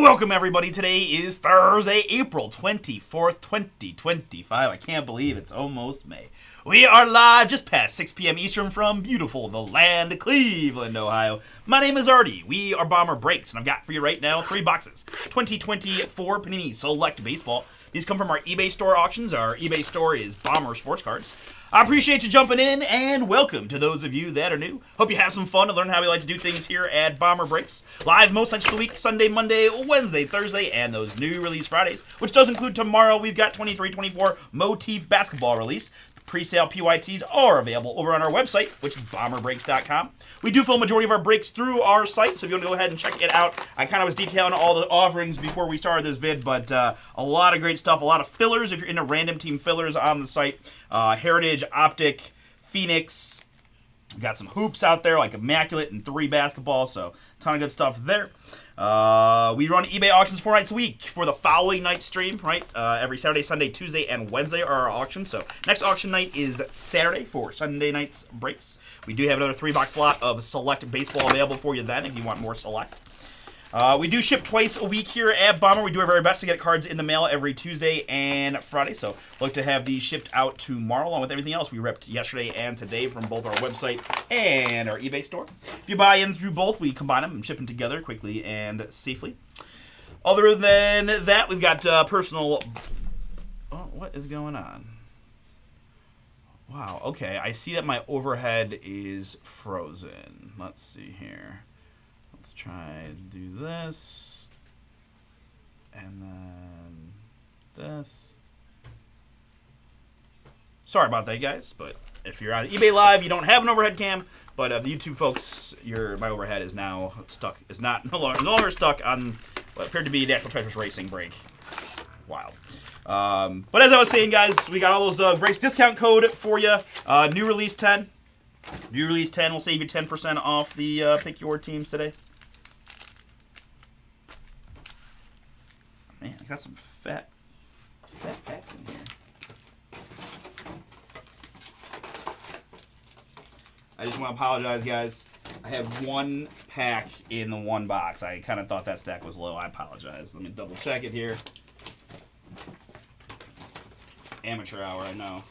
Welcome, everybody. Today is Thursday, April 24th, 2025. I can't believe it's almost May. We are live just past 6 p.m. Eastern from beautiful, the land of Cleveland, Ohio. My name is Artie. We are Bomber Breaks, and I've got for you right now 3 boxes. 2024 Panini Select Baseball. These come from our eBay store auctions. Our eBay store is Bomber Sports Cards. I appreciate you jumping in, and welcome to those of you that are new. Hope you have some fun to learn how we like to do things here at Bomber Breaks. Live most nights of the week, Sunday, Monday, Wednesday, Thursday, and those new release Fridays, which does include tomorrow. We've got 23-24 Motif Basketball release. Pre-sale PYTs are available over on our website, which is bomberbreaks.com. We do fill a majority of our breaks through our site, so if you want to go ahead and check it out. I kind of was detailing all the offerings before we started this vid, but a lot of great stuff, a lot of fillers if you're into random team fillers on the site. Heritage, Optic, Phoenix. We've got some hoops out there like Immaculate and 3 basketball, so a ton of good stuff there. We run eBay auctions 4 nights a week for the following night stream, right? Every Saturday, Sunday, Tuesday, and Wednesday are our auctions. So next auction night is Saturday for Sunday night's breaks. We do have another 3-box slot of select baseball available for you then if you want more select. We do ship twice a week here at Bomber. We do our very best to get cards in the mail every Tuesday and Friday. So look to have these shipped out tomorrow along with everything else we ripped yesterday and today from both our website and our eBay store. If you buy in through both, we combine them and ship them together quickly and safely. Other than that, we've got personal... Oh, what is going on? Wow, okay. I see that my overhead is frozen. Let's see here. Let's try to do this, and then this. Sorry about that, guys, but if you're on eBay Live, you don't have an overhead cam, but the YouTube folks, my overhead is now stuck, no longer stuck on what appeared to be Natural Treasures Racing break. Wild. But as I was saying, guys, we got all those breaks discount code for you. New release 10. New release 10 will save you 10% off the pick your teams today. Man, I got some fat packs in here. I just want to apologize, guys. I have 1 pack in the 1 box. I kind of thought that stack was low. I apologize. Let me double check it here. Amateur hour, I know.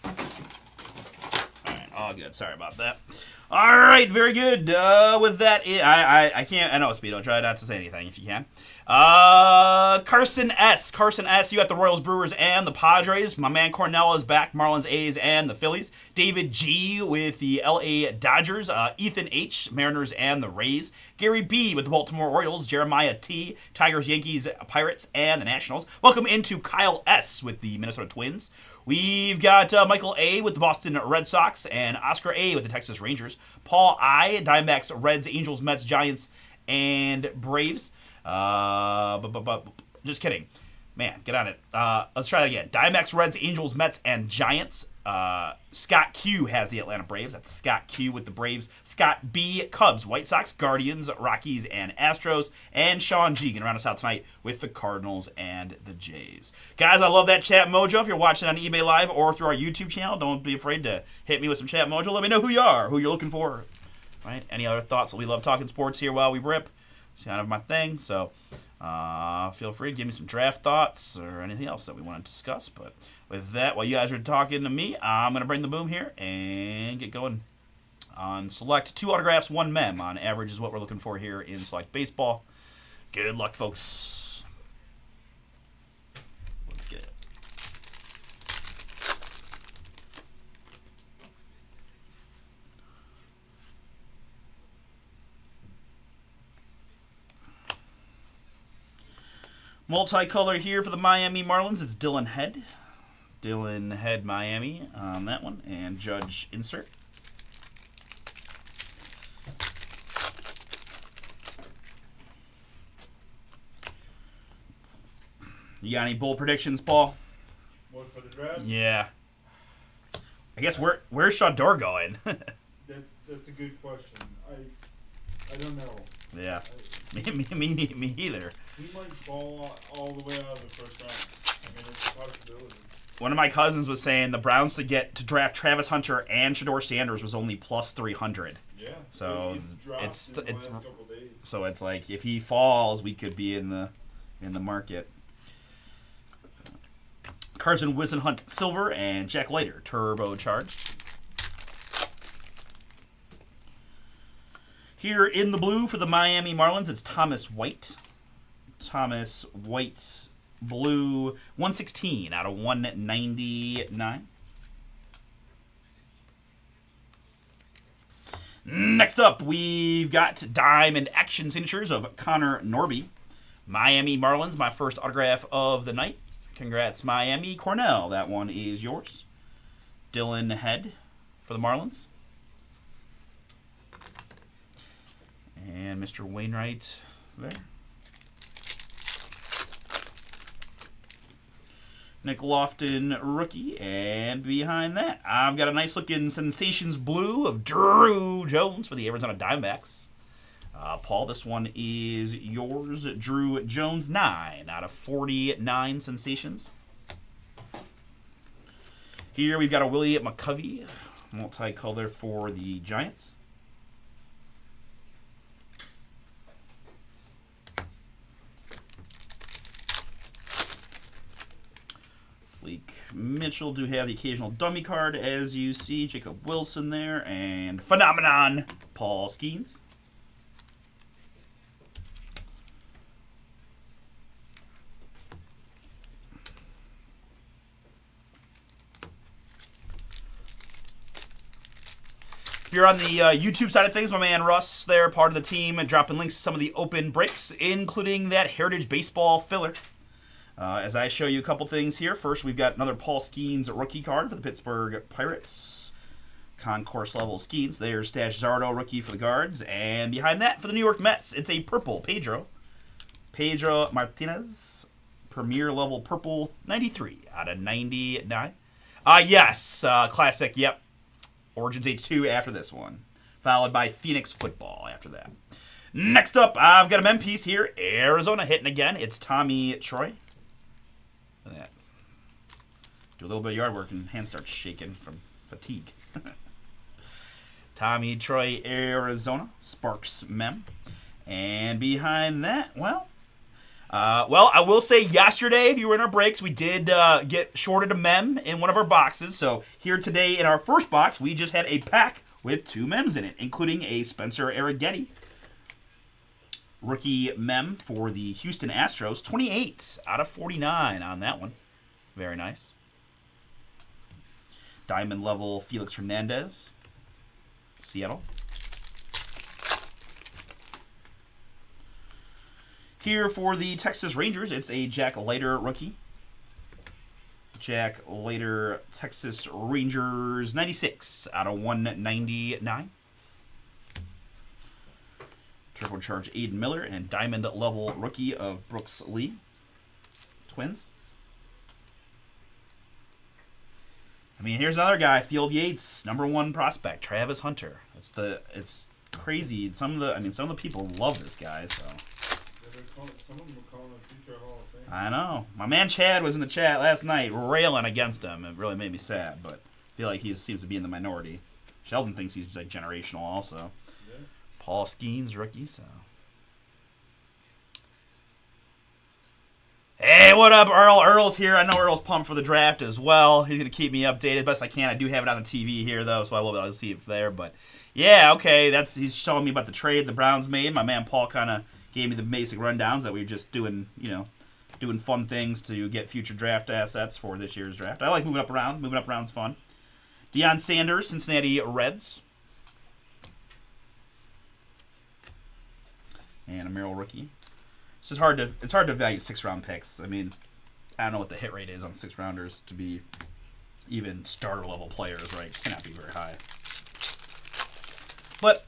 All right, all good. Sorry about that. All right, very good. With that, I can't. I know, Speedo. Try not to say anything if you can. Carson S. You got the Royals, Brewers, and the Padres. My man Cornell is back. Marlins, A's, and the Phillies. David G. with the LA Dodgers. Ethan H. Mariners and the Rays. Gary B. with the Baltimore Orioles. Jeremiah T. Tigers, Yankees, Pirates, and the Nationals. Welcome into Kyle S. with the Minnesota Twins. We've got Michael A. with the Boston Red Sox and Oscar A. with the Texas Rangers. Paul I. Diamondbacks, Reds, Angels, Mets, Giants, and Braves. Just kidding. Man, get on it. Let's try that again. Diamondbacks, Reds, Angels, Mets, and Giants. Scott Q has the Atlanta Braves. That's Scott Q with the Braves. Scott B, Cubs, White Sox, Guardians, Rockies, and Astros. And Sean G going to round us out tonight with the Cardinals and the Jays. Guys, I love that chat mojo. If you're watching on eBay Live or through our YouTube channel, don't be afraid to hit me with some chat mojo. Let me know who you are, who you're looking for. Right? Any other thoughts? We love talking sports here while we rip. It's kind of my thing, so feel free to give me some draft thoughts or anything else that we want to discuss. But with that, while you guys are talking to me, I'm going to bring the boom here and get going on select 2 autographs, 1 mem on average is what we're looking for here in select baseball. Good luck, folks. Let's get it. Multicolor here for the Miami Marlins. It's Dylan Head. Dylan Head Miami on that one. And Judge insert. You got any bold predictions, Paul? What, for the draft? Yeah. I guess where's Shador going? That's a good question. I don't know. Yeah. Me either. He might fall all the way out of the first round. I mean, it's a possibility. One of my cousins was saying the Browns to draft Travis Hunter and Shador Sanders was only plus 300. Yeah. So it's dropped it's in the last couple days. So it's like if he falls, we could be in the market. Carson Whisenhunt Silver and Jack Leiter Turbocharged. Here in the blue for the Miami Marlins, it's Thomas White. Thomas White blue 116 out of 199. Next up, we've got Diamond Action Signatures of Connor Norby. Miami Marlins, my first autograph of the night. Congrats, Miami. Cornell, that one is yours. Dylan Head for the Marlins. And Mr. Wainwright there. Nick Lofton, rookie. And behind that, I've got a nice looking Sensations blue of Drew Jones for the Arizona Diamondbacks. Paul, this one is yours. Drew Jones, 9 out of 49 Sensations. Here we've got a Willie McCovey, multicolor for the Giants. Blake Mitchell do have the occasional dummy card, as you see. Jacob Wilson there. And Phenomenon, Paul Skeens. If you're on the YouTube side of things, my man Russ there, part of the team, dropping links to some of the open breaks, including that Heritage Baseball filler. As I show you a couple things here. First, we've got another Paul Skeens rookie card for the Pittsburgh Pirates. Concourse level Skeens. There's Stash Zardo rookie for the Guards. And behind that, for the New York Mets, it's a purple Pedro. Pedro Martinez. Premier level purple, 93 out of 99. Yes, classic, yep. Origins H2 after this one. Followed by Phoenix Football after that. Next up, I've got a mem piece here. Arizona hitting again. It's Tommy Troy. Look at that. Do a little bit of yard work and hand starts shaking from fatigue. Tommy Troy, Arizona. Sparks mem. And behind that, well, I will say yesterday, if you were in our breaks, we did get shorted a mem in one of our boxes. So here today in our first box, we just had a pack with 2 mems in it, including a Spencer Arrighetti rookie mem for the Houston Astros. 28 out of 49 on that one. Very nice. Diamond level Felix Hernandez, Seattle. Here for the Texas Rangers, it's a Jack Leiter rookie. Jack Leiter, Texas Rangers, 96 out of 199. Turbocharged Aiden Miller and Diamond level rookie of Brooks Lee. Twins. I mean, here's another guy, Field Yates, #1 prospect, Travis Hunter. It's crazy. Some of the people love this guy, so. Some of them were calling him future Hall of Fame. I know. My man Chad was in the chat last night railing against him. It really made me sad, but I feel like he seems to be in the minority. Sheldon thinks he's like generational also. Yeah. Paul Skeens, rookie, so. Hey, what up, Earl? Earl's here. I know Earl's pumped for the draft as well. He's going to keep me updated best I can. I do have it on the TV here, though, so I will be able to see it there. But, yeah, okay, he's showing me about the trade the Browns made. My man Paul kind of gave me the basic rundowns that we were just doing, doing fun things to get future draft assets for this year's draft. I like moving up around. Moving up around's fun. Deion Sanders, Cincinnati Reds. And a Merrill rookie. It's hard to value 6-round picks. I mean, I don't know what the hit rate is on 6-rounders to be even starter level players, right? It cannot be very high. But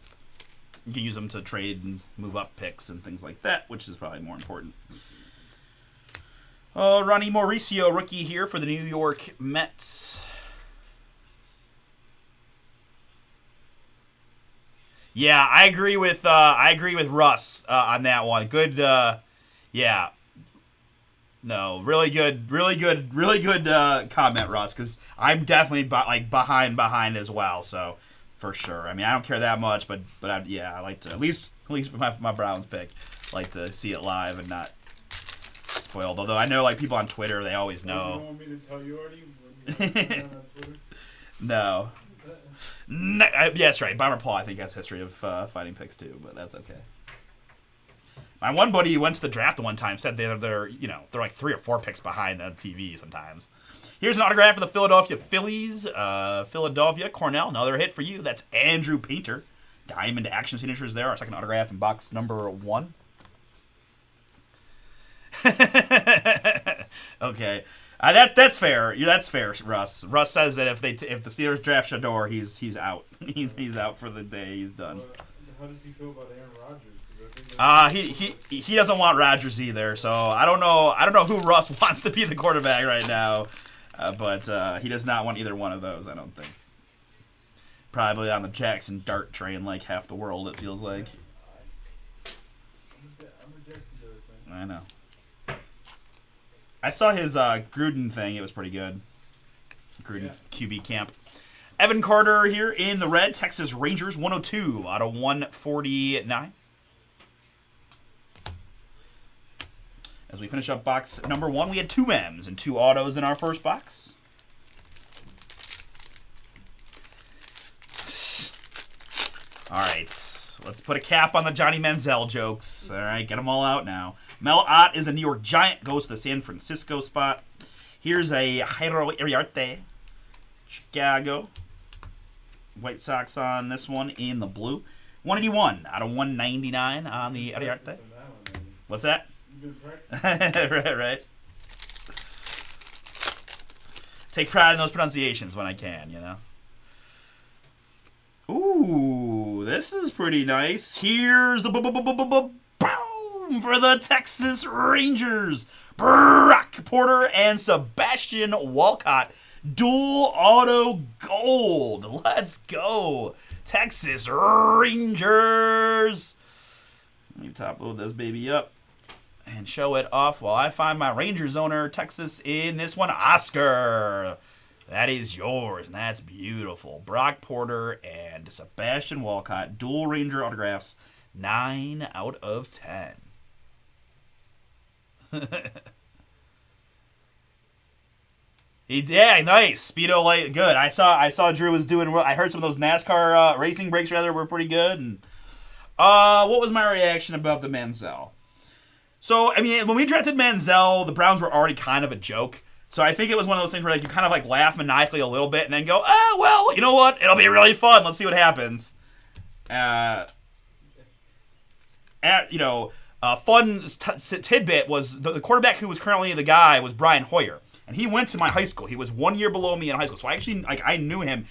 you can use them to trade and move up picks and things like that, which is probably more important. Ronnie Mauricio, rookie here for the New York Mets. Yeah, I agree with Russ on that one. Good, yeah. No, really good comment, Russ, because I'm definitely behind as well. So for sure. I mean, I don't care that much, but I like to at least for my Browns pick, like to see it live and not spoiled. Although I know like people on Twitter, they always know. You don't want me to tell you already when you're on Twitter? No. Yeah, that's right. Bomber Paul, I think, has history of fighting picks too, but that's okay. My one buddy went to the draft one time, said they're like 3 or 4 picks behind the TV sometimes. Here's an autograph for the Philadelphia Phillies. Philadelphia Cornell, another hit for you. That's Andrew Painter. Diamond action signatures there. Our second autograph in box number 1. Okay. That's fair. That's fair, Russ. Russ says that if the Steelers draft Shador, he's out. He's out for the day. He's done. How does he feel about Aaron Rodgers? He doesn't want Rodgers either. So I don't know who Russ wants to be the quarterback right now, but he does not want either one of those. I don't think. Probably on the Jackson Dart train, like half the world. It feels like. I'm a Jackson Dart fan. I know. I saw his Gruden thing. It was pretty good. Gruden QB camp. Evan Carter here in the red. Texas Rangers, 102 out of 149. As we finish up box number 1, we had 2 M's and 2 autos in our first box. All right, let's put a cap on the Johnny Manziel jokes. All right, get them all out now. Mel Ott is a New York Giant, goes to the San Francisco spot. Here's a Jairo Iriarte, Chicago. White Sox on this one in the blue. 181 out of 199 on the Iriarte. What's that? You've been practicing. right. Take pride in those pronunciations when I can, Ooh, this is pretty nice. Here's the boom for the Texas Rangers. Brock Porter and Sebastian Walcott. Dual auto gold. Let's go. Texas Rangers. Let me top load this baby up and show it off while I find my Rangers owner, Texas, in this one. Oscar. That is yours, and that's beautiful. Brock Porter and Sebastian Walcott, dual Ranger autographs, 9 out of 10. Yeah, nice. Speedo light, good. I saw Drew was doing well. I heard some of those NASCAR racing breaks were pretty good. And what was my reaction about the Manziel? So, I mean, when we drafted Manziel, the Browns were already kind of a joke. So I think it was one of those things where you kind of laugh maniacally a little bit and then go, well, you know what? It'll be really fun. Let's see what happens. Fun tidbit was the quarterback who was currently the guy was Brian Hoyer. And he went to my high school. He was 1 year below me in high school. So I actually, I knew him.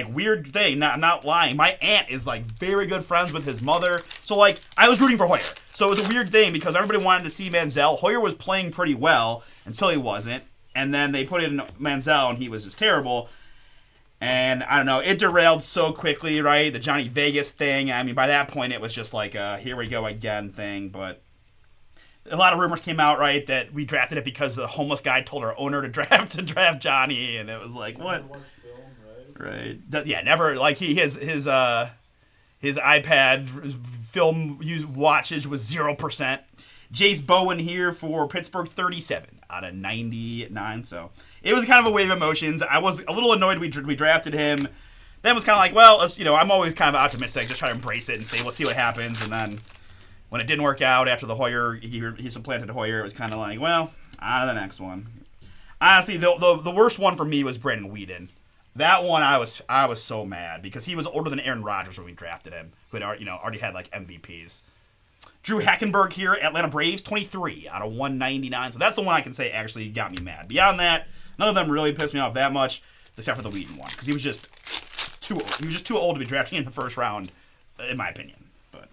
Weird thing, I'm not lying. My aunt is, very good friends with his mother. So, I was rooting for Hoyer. So it was a weird thing because everybody wanted to see Manziel. Hoyer was playing pretty well until he wasn't. And then they put in Manziel, and he was just terrible. And, I don't know, it derailed so quickly, right? The Johnny Vegas thing. I mean, by that point, it was just here we go again thing. But a lot of rumors came out, right, that we drafted it because the homeless guy told our owner to draft Johnny. And it was like, what? Right. Yeah, never, his iPad film watchage was 0%. Jace Bowen here for Pittsburgh, 37 out of 99. So it was kind of a wave of emotions. I was a little annoyed we drafted him. Then it was kind of well, I'm always kind of optimistic, just try to embrace it and say, let's see what happens. And then when it didn't work out after the Hoyer, he supplanted Hoyer, it was kind of well, on to the next one. Honestly, the worst one for me was Brandon Whedon. That one I was so mad because he was older than Aaron Rodgers when we drafted him, who had already had MVPs. Drew Hackenberg here, Atlanta Braves, 23 out of 199. So that's the one I can say actually got me mad. Beyond that, none of them really pissed me off that much, except for the Whedon one, because he was just too old. He was just too old to be drafting in the first round, in my opinion. But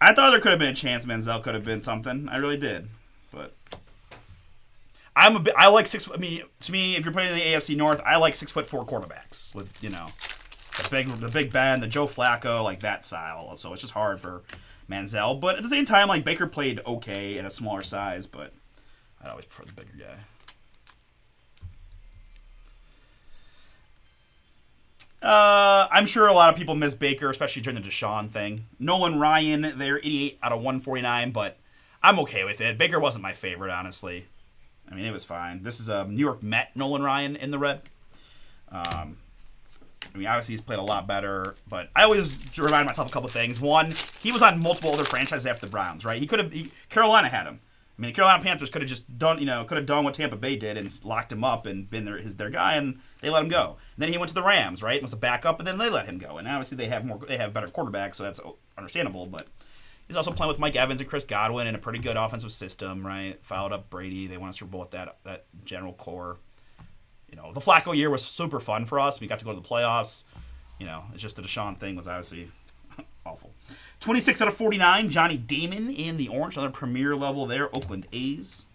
I thought there could have been a chance Manziel could have been something. I really did. But I like to me, if you're playing in the AFC North, I like 6'4" quarterbacks with the Big Ben, the Joe Flacco, that style. So it's just hard for Manziel. But at the same time, Baker played okay at a smaller size, but I'd always prefer the bigger guy. I'm sure a lot of people miss Baker, especially during the Deshaun thing. Nolan Ryan, they're 88 out of 149, but I'm okay with it. Baker wasn't my favorite, honestly. I mean, it was fine. This is a New York Met Nolan Ryan in the red. I mean, obviously he's played a lot better, but I always remind myself a couple things. One, he was on multiple other franchises after the Browns, right? Carolina had him. I mean, the Carolina Panthers could have just done what Tampa Bay did and locked him up and been their guy, and they let him go. And then he went to the Rams, right? Was the backup, and then they let him go. And obviously they have better quarterbacks, so that's understandable. But he's also playing with Mike Evans and Chris Godwin in a pretty good offensive system, right? Fouled up Brady. They won a Super Bowl with that general core. The Flacco year was super fun for us. We got to go to the playoffs. It's just the Deshaun thing was obviously awful. 26 out of 49, Johnny Damon in the orange. Another premier level there, Oakland A's.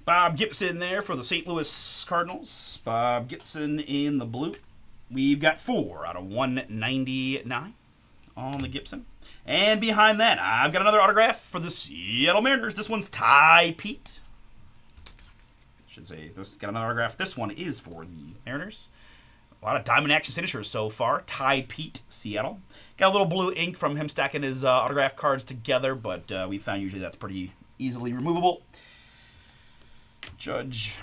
Bob Gibson there for the St. Louis Cardinals. Bob Gibson in the blue. We've got 4 out of 199 on the Gibson. And behind that, I've got another autograph for the Seattle Mariners. This one's Ty Pete. Should say this got another autograph. This one is for the Mariners. A lot of diamond action signatures so far. Ty Pete, Seattle. Got a little blue ink from him stacking his autograph cards together, but we found usually that's pretty easily removable. Judge.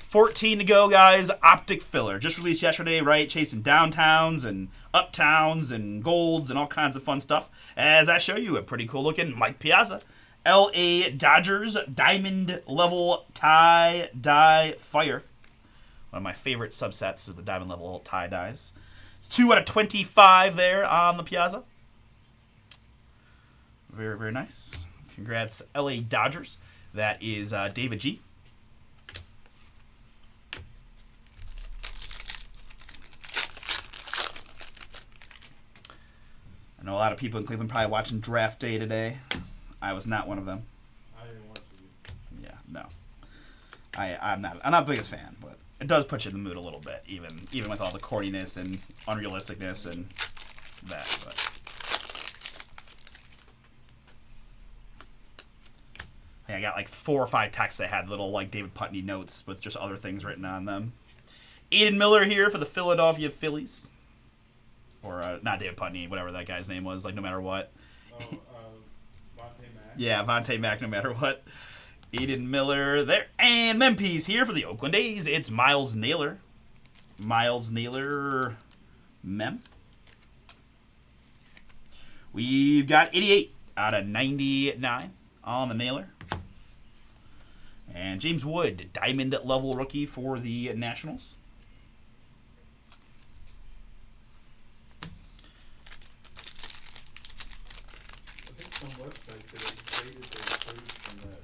14 to go, guys. Optic Filler. Just released yesterday, right? Chasing downtowns and uptowns and golds and all kinds of fun stuff. As I show you a pretty cool looking Mike Piazza. LA Dodgers Diamond Level Tie Dye Fire. One of my favorite subsets is the Diamond Level Tie Dyes. 2 out of 25 there on the Piazza. Very, very nice. Congrats, LA Dodgers. That is David G. I know a lot of people in Cleveland probably watching Draft Day today. I was not one of them. I didn't watch it. Yeah, no. I'm not the biggest fan, but it does put you in the mood a little bit, even with all the corniness and unrealisticness and that. But I got like 4 or 5 texts that had little like David Putney notes with just other things written on them. Aiden Miller here for the Philadelphia Phillies. Or not David Putney, whatever that guy's name was, like no matter what. Vontae Mack. Yeah, Vontae Mack, no matter what. Aiden Miller there. And Memphis here for the Oakland A's. It's Miles Naylor. Miles Naylor Mem. We've got 88 out of 99 on the Naylor. And James Wood, diamond level rookie for the Nationals. Some website that traded their trades from that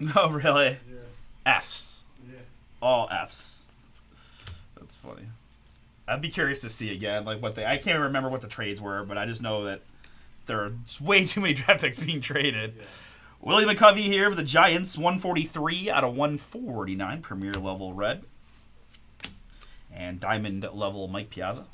movie. Oh, really? Yeah. Fs. Yeah. All Fs. That's funny. I'd be curious to see again, like what I can't remember what the trades were, but I just know that there are way too many draft picks being traded. Yeah. Willie McCovey here for the Giants, 143 out of 149, premier level red. And diamond level Mike Piazza.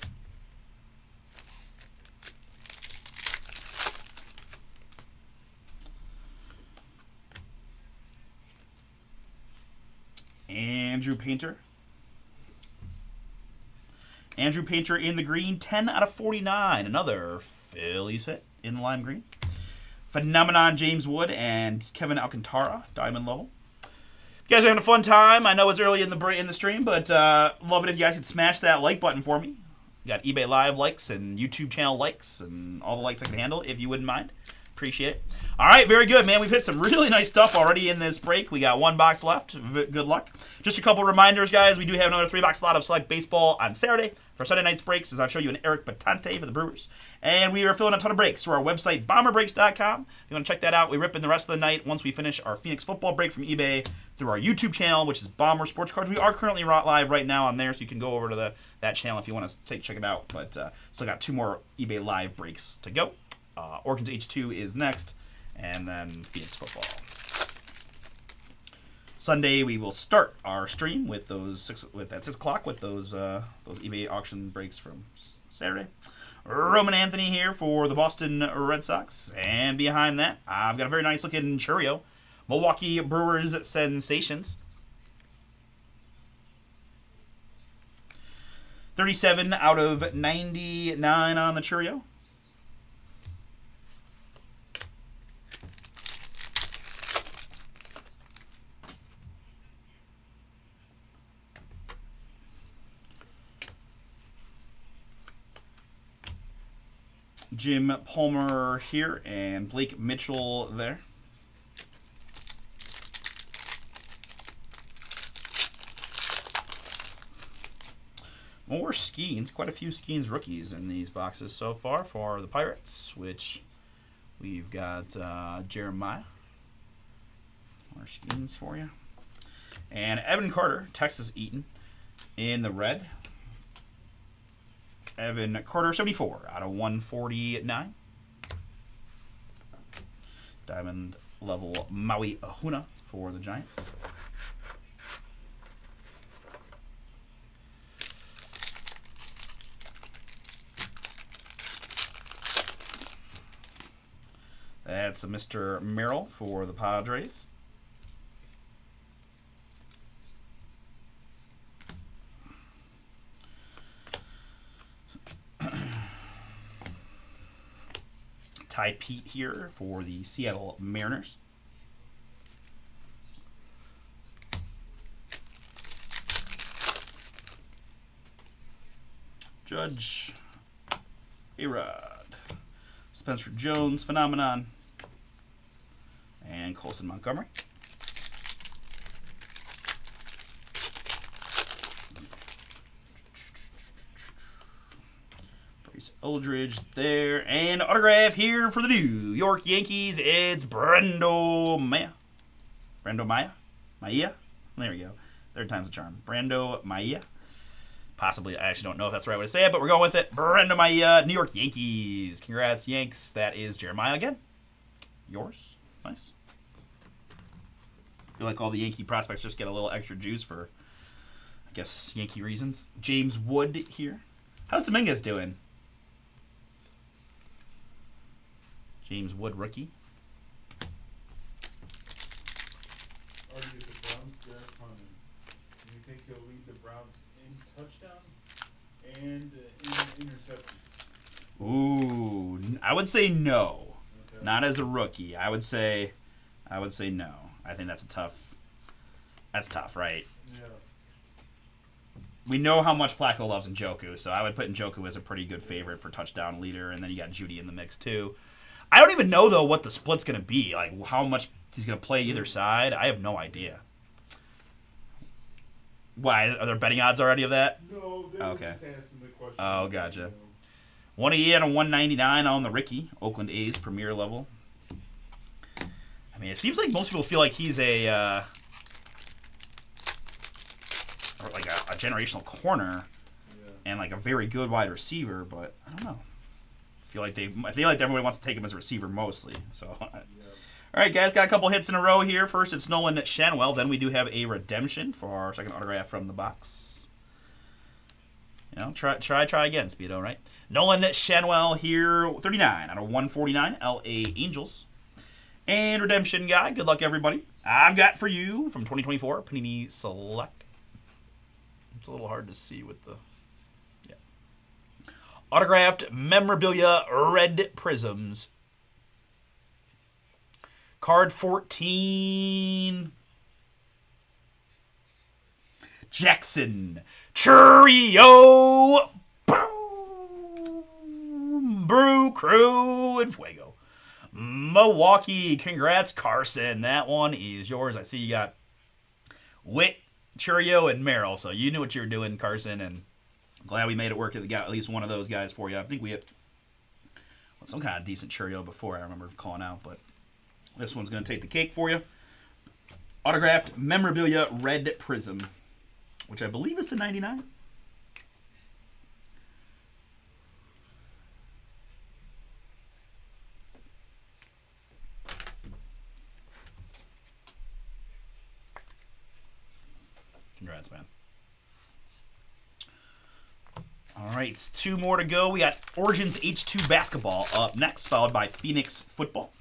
Andrew Painter. Andrew Painter in the green, 10 out of 49. Another Phillies hit in the lime green. Phenomenon James Wood and Kevin Alcantara, diamond level. You guys are having a fun time. I know it's early in the stream, but love it if you guys could smash that like button for me. You got eBay Live likes and YouTube channel likes and all the likes I can handle, if you wouldn't mind. Appreciate it. All right, very good, man. We've hit some really nice stuff already in this break. We got 1 box left. Good luck. Just a couple reminders, guys. We do have another 3-box slot of Select Baseball on Saturday for Sunday night's breaks, as I'll show you an Eric Batante for the Brewers. And we are filling a ton of breaks through our website, bomberbreaks.com. If you want to check that out, we rip in the rest of the night once we finish our Phoenix football break from eBay through our YouTube channel, which is Bomber Sports Cards. We are currently live right now on there, so you can go over to that channel if you want to check it out. But still got 2 more eBay Live breaks to go. Origins H2 is next, and then Phoenix football. Sunday we will start our stream with those at 6 o'clock with those eBay auction breaks from Saturday. Roman Anthony here for the Boston Red Sox, and behind that I've got a very nice looking Churio, Milwaukee Brewers Sensations. 37 out of 99 on the Churio. Jim Palmer here and Blake Mitchell there. More Skeens, quite a few Skeens rookies in these boxes so far for the Pirates, which we've got Jeremiah. More Skeens for you. And Evan Carter, Texas Eaton in the red. Evan Carter, 74 out of 149. Diamond level Maui Ahuna for the Giants. That's a Mr. Merrill for the Padres. Ty Pete here for the Seattle Mariners. Judge, A-Rod, Spencer Jones, Phenomenon, and Colson Montgomery. Eldridge there, and autograph here for the New York Yankees. It's Brando Maya. Brando Maya? Maia? There we go. Third time's a charm. Brando Maia. Possibly, I actually don't know if that's the right way to say it, but we're going with it. Brando Maia, New York Yankees. Congrats, Yanks. That is Jeremiah again. Yours. Nice. I feel like all the Yankee prospects just get a little extra juice for, I guess, Yankee reasons. James Wood here. How's Dominguez doing? James Wood, rookie. Already get the Browns draft hunting. Do you think he'll lead the Browns in touchdowns and in interceptions? Ooh, I would say no. Okay. Not as a rookie. I would say no. I think that's tough, right? Yeah. We know how much Flacco loves Njoku, so I would put Njoku as a pretty good favorite for touchdown leader, and then you got Judy in the mix too. I don't even know, though, what the split's going to be. Like, how much he's going to play either side. I have no idea. Why? Are there betting odds already of that? No, they were just asking the question. Oh, gotcha. 188 out of 199 on the Ricky. Oakland A's premier level. I mean, it seems like most people feel like he's a generational corner and like a very good wide receiver, but I don't know. I feel like everybody wants to take him as a receiver mostly. So, all right, guys, got a couple hits in a row here. First, it's Nolan Shanwell. Then we do have a redemption for our second autograph from the box. You know, try again, Speedo. Right? Nolan Shanwell here, 39 out of 149. L.A. Angels. And redemption guy. Good luck, everybody. I've got for you from 2024 Panini Select. It's a little hard to see with the. Autographed memorabilia red prisms. Card 14. Jackson Churio. Boom. Brew Crew and Fuego. Milwaukee. Congrats, Carson. That one is yours. I see you got Witt, Churio, and Merrill. So you knew what you were doing, Carson, and glad we made it work. Got at least one of those guys for you. I think we had some kind of decent Churio before, I remember calling out, but this one's going to take the cake for you. Autographed memorabilia red prism, which I believe is the 99. Congrats, man. All right, 2 more to go. We got Origins H2 Basketball up next, followed by Phoenix Football.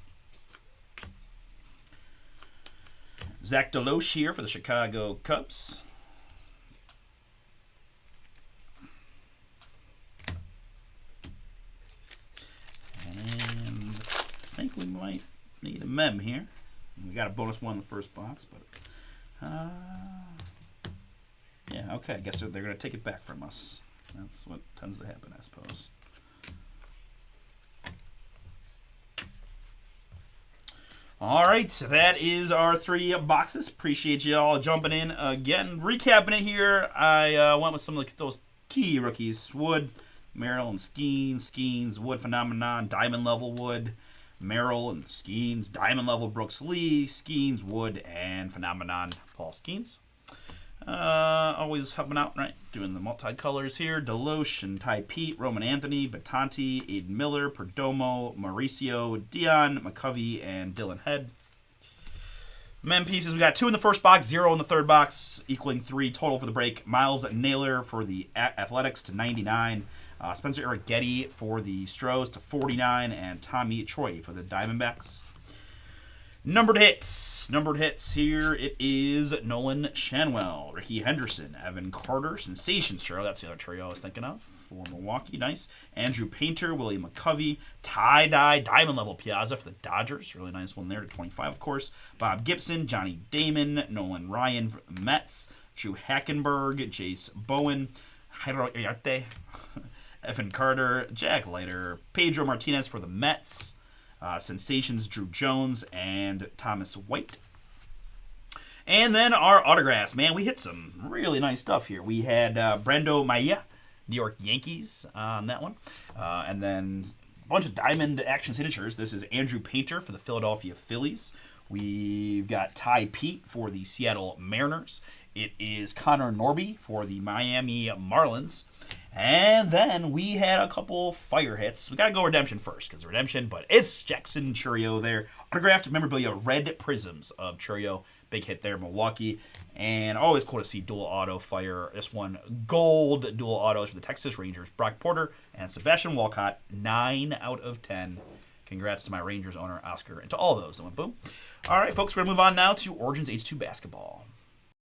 Zach Deloche here for the Chicago Cubs. And I think we might need a mem here. We got a bonus one in the first box, but yeah, okay. I guess they're going to take it back from us. That's what tends to happen, I suppose. All right, so that is our 3 boxes. Appreciate you all jumping in again. Recapping it here, I went with some of those key rookies. Wood, Merrill, and Skeens, Wood, Phenomenon, Diamond Level Wood, Merrill, and Skeens, Diamond Level Brooks Lee, Skeens, Wood, and Phenomenon Paul Skeens. Always helping out, right? Doing the multicolors here. Deloche and Ty Pete, Roman Anthony, Batanti, Aiden Miller, Perdomo, Mauricio, Dion, McCovey, and Dylan Head. Men pieces, we got 2 in the first box, 0 in the third box, equaling 3 total for the break. Miles Naylor for the Athletics to 99. Spencer Arrighetti for the Stros to 49. And Tommy Troy for the Diamondbacks. Numbered hits here. It is Nolan Shanwell, Ricky Henderson, Evan Carter, Sensations trio. That's the other trio I was thinking of for Milwaukee. Nice. Andrew Painter, William McCovey, tie-dye Diamond Level Piazza for the Dodgers. Really nice one there to 25, of course. Bob Gibson, Johnny Damon, Nolan Ryan for the Mets, Drew Hackenberg, Jace Bowen, Jairo Iriarte, Evan Carter, Jack Leiter, Pedro Martinez for the Mets. Sensations, Drew Jones, and Thomas White. And then our autographs. Man, we hit some really nice stuff here. We had Brando Maia, New York Yankees on that one. And then a bunch of diamond action signatures. This is Andrew Painter for the Philadelphia Phillies. We've got Ty Pete for the Seattle Mariners. It is Connor Norby for the Miami Marlins. And then we had a couple fire hits. We got to go redemption first because redemption, but it's Jackson Chourio there. Autographed memorabilia, red prisms of Chourio. Big hit there, Milwaukee. And always cool to see dual auto fire. This one, gold dual autos for the Texas Rangers. Brock Porter and Sebastian Walcott, 9 out of 10. Congrats to my Rangers owner, Oscar, and to all those that went boom. All right, folks, we're going to move on now to Origins H2 Basketball.